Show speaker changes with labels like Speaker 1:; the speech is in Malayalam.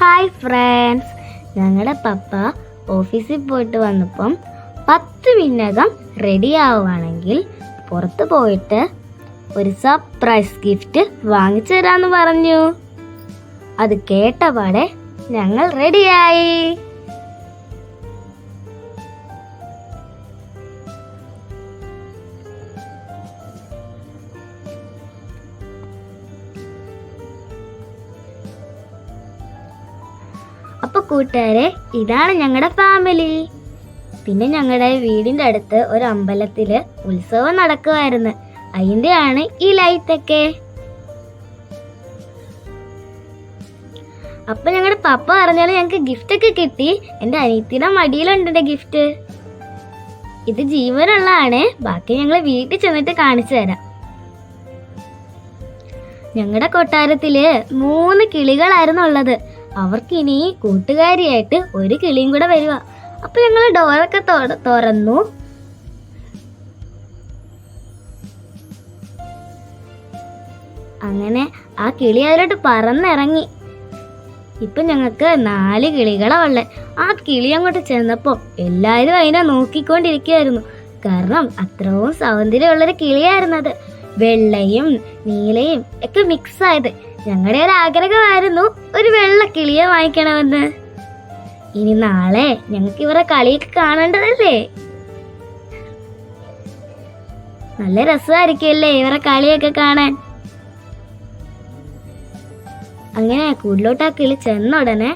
Speaker 1: ഹായ് ഫ്രണ്ട്സ്, ഞങ്ങളുടെ പപ്പ ഓഫീസിൽ പോയിട്ട് വന്നപ്പം 10 മിനിറ്റകം റെഡി ആവുകയാണെങ്കിൽ പുറത്ത് പോയിട്ട് ഒരു സർപ്രൈസ് ഗിഫ്റ്റ് വാങ്ങിച്ചു തരാമെന്ന് പറഞ്ഞു. അത് കേട്ടപാടെ ഞങ്ങൾ റെഡിയായി. അപ്പോൾ കൂട്ടുകാരെ, ഇതാണ് ഞങ്ങളുടെ ഫാമിലി. പിന്നെ ഞങ്ങളുടെ വീടിൻ്റെ അടുത്ത് ഒരു അമ്പലത്തിൽ ഉത്സവം നടക്കുമായിരുന്നു. അതിൻ്റെയാണ് ഈ ലൈറ്റൊക്കെ. അപ്പം ഞങ്ങളുടെ പപ്പ പറഞ്ഞാൽ ഞങ്ങൾക്ക് ഗിഫ്റ്റൊക്കെ കിട്ടി. എൻ്റെ അനിയത്തിയുടെ മടിയിലുണ്ട് എൻ്റെ ഗിഫ്റ്റ്. ഇത് ജീവനുള്ളതാണ്. ബാക്കി ഞങ്ങൾ വീട്ടിൽ ചെന്നിട്ട് കാണിച്ചു തരാം. ഞങ്ങളുടെ കൊട്ടാരത്തിൽ 3 കിളികളായിരുന്നു ഉള്ളത്. അവർക്കിനി കൂട്ടുകാരിയായിട്ട് ഒരു കിളിയും കൂടെ വരുക. അപ്പൊ ഞങ്ങൾ ഡോറൊക്കെ തുറന്നു. അങ്ങനെ ആ കിളി അതിലോട്ട് പറന്നിറങ്ങി. ഇപ്പൊ ഞങ്ങൾക്ക് 4 കിളികളാ ഉള്ളത്. ആ കിളി അങ്ങോട്ട് ചെന്നപ്പോ എല്ലാവരും അതിനെ നോക്കിക്കൊണ്ടിരിക്കുകയായിരുന്നു. കാരണം അത്രയും സൗന്ദര്യമുള്ളൊരു കിളിയായിരുന്നത്. വെള്ളയും നീലയും ഒക്കെ മിക്സ് ആയത്. ഞങ്ങളുടെ ഒരു ആഗ്രഹമായിരുന്നു ഒരു വെള്ള കിളിയെ വാങ്ങിക്കണമെന്ന്. ഇനി നാളെ ഞങ്ങൾക്ക് ഇവരെ കളിയൊക്കെ കാണേണ്ടതല്ലേ. നല്ല രസമായിരിക്കുമല്ലേ ഇവരെ കളിയൊക്കെ കാണാൻ. അങ്ങനെ കൂടിലോട്ട് ആ കിളി ചെന്ന ഉടനെ